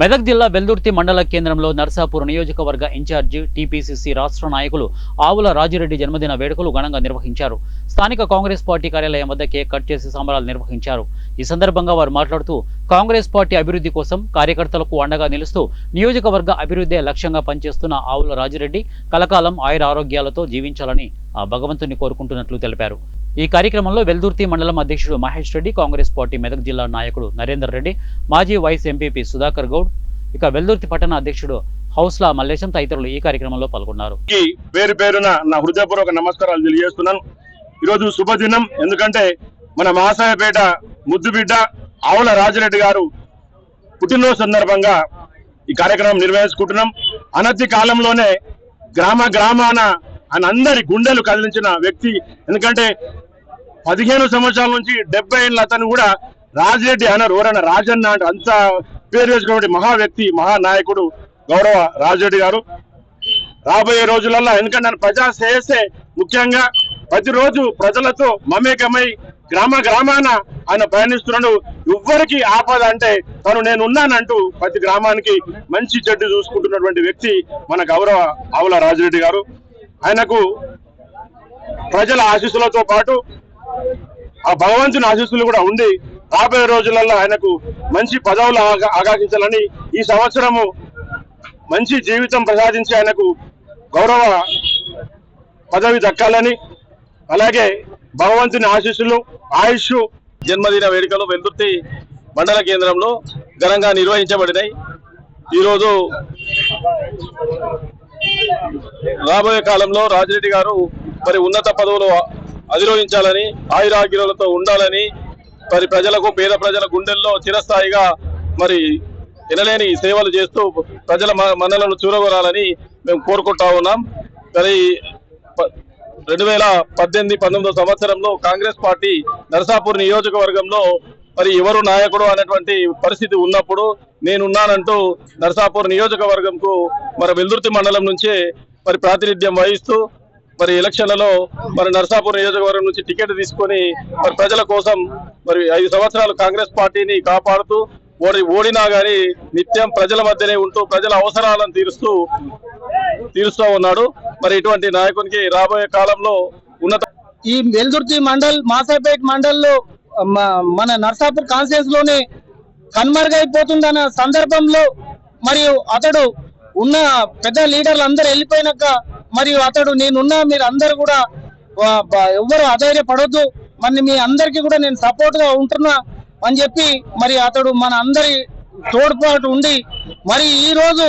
మెదక్ జిల్లా వెల్దుర్తి మండల కేంద్రంలో నర్సాపూర్ నియోజకవర్గ ఇన్ఛార్జి టీపీసీసీ రాష్ట్ర నాయకులు ఆవుల రాజిరెడ్డి జన్మదిన వేడుకలు ఘనంగా నిర్వహించారు. స్థానిక కాంగ్రెస్ పార్టీ కార్యాలయం వద్ద కేక్ కట్ చేసి సంబరాలు నిర్వహించారు. ఈ సందర్భంగా వారు మాట్లాడుతూ కాంగ్రెస్ పార్టీ అభివృద్ధి కోసం కార్యకర్తలకు అండగా నిలుస్తూ నియోజకవర్గ అభివృద్ధి లక్ష్యంగా పనిచేస్తున్న ఆవుల రాజిరెడ్డి కలకాలం ఆయుర ఆరోగ్యాలతో జీవించాలని ఆ భగవంతుని కోరుకుంటున్నట్లు తెలిపారు. ఈ కార్యక్రమంలో వెల్దుర్తి మండలం అధ్యక్షుడు మహేష్ రెడ్డి, కాంగ్రెస్ పార్టీ మెదక్ జిల్లా నాయకుడు నరేందర్ రెడ్డి, మాజీ వైస్ ఎంపీపీ సుధాకర్ గౌడ్, ఇక వెల్దుర్తి పట్టణ అధ్యక్షుడు హౌస్లా మల్లేశం తదితరులు ఈ కార్యక్రమంలో పాల్గొన్నారు. పేరు పేరున నా హృదయపూర్వక నమస్కారాలు తెలియజేస్తున్నాను. ఈరోజు శుభదినం. ఎందుకంటే మన మాసాయపేట ముద్దుబిడ్డ ఆవుల రాజిరెడ్డి గారు పుట్టినరోజు సందర్భంగా ఈ కార్యక్రమం నిర్వహించుకుంటున్నాం. అనతి కాలంలోనే గ్రామాన అందరి గుండెలు కదిలించిన వ్యక్తి. ఎందుకంటే 15 సంవత్సరాల నుంచి 70 ఏళ్ళ అతను కూడా రాజిరెడ్డి అన్నారు. ఎవరైనా రాజన్న అంటే అంత పేరు వేసుకున్నటువంటి మహా వ్యక్తి, మహానాయకుడు గౌరవ రాజిరెడ్డి గారు. రాబోయే రోజులలో ఎందుకంటే ప్రజా శ్రేయస్సే ముఖ్యంగా ప్రతిరోజు ప్రజలతో మమేకమై గ్రామాన ఆయన ప్రయాణిస్తున్నాడు. ఎవ్వరికి ఆపద అంటే తను నేనున్నానంటూ ప్రతి గ్రామానికి మంచి చెడ్డు చూసుకుంటున్నటువంటి వ్యక్తి మన గౌరవ ఆవుల రాజిరెడ్డి గారు. ఆయనకు ప్రజల ఆశీస్సులతో పాటు ఆ భగవంతుని ఆశీస్సులు కూడా ఉండి రాబోయే రోజులలో ఆయనకు మంచి పదవులు ఆకాంక్షించాలని, ఈ సంవత్సరము మంచి జీవితం ప్రసాదించి ఆయనకు గౌరవ పదవి దక్కాలని, అలాగే భగవంతుని ఆశీస్సులు ఆయుష్. జన్మదిన వేడుకలు వెల్దుర్తి మండల కేంద్రంలో ఘనంగా నిర్వహించబడినాయి. ఈరోజు రాబోయే కాలంలో రాజిరెడ్డి గారు మరి ఉన్నత పదవులు అధిరోహించాలని, ఆయురాగ్యులతో ఉండాలని, మరి ప్రజలకు, పేద ప్రజల గుండెల్లో చిరస్థాయిగా మరి ఎనలేని సేవలు చేస్తూ ప్రజల మన్నలను చూరగొరాలని మేము కోరుకుంటా ఉన్నాం. మరి 2018-19 సంవత్సరంలో కాంగ్రెస్ పార్టీ నర్సాపూర్ నియోజకవర్గంలో మరి ఎవరు నాయకుడు అనేటువంటి పరిస్థితి ఉన్నప్పుడు నేనున్నానంటూ నర్సాపూర్ నియోజకవర్గంకు మరి వెల్దుర్తి మండలం నుంచే మరి ప్రాతినిధ్యం వహిస్తూ మరి ఎలక్షన్లలో మరి నర్సాపూర్ నియోజకవర్గం నుంచి టికెట్ తీసుకొని మరి ప్రజల కోసం మరి 5 సంవత్సరాలు కాంగ్రెస్ పార్టీని కాపాడుతూ ఓడినా గానీ నిత్యం ప్రజల మధ్యనే ఉంటూ ప్రజల అవసరాలను తీరుస్తూ ఉన్నాడు. మరి ఇటువంటి నాయకునికి రాబోయే కాలంలో ఉన్నత ఈ వెల్దుర్తి మండల్, మాసాపేట్ మండల్లో మన నర్సాపూర్ కాన్స్టిట్యూన్స్ లోనే కనుమరుగైపోతుందన్న సందర్భంలో మరియు అతడు ఉన్న పెద్ద లీడర్లు అందరూ వెళ్ళిపోయినాక మరియు అతడు నేనున్నా, మీరు అందరు కూడా ఎవ్వరు అధైర్యపడొద్దు, మరి మీ అందరికీ కూడా నేను సపోర్ట్ గా ఉంటున్నా అని చెప్పి మరి అతడు మన అందరి తోడ్పాటు ఉండి మరి ఈ రోజు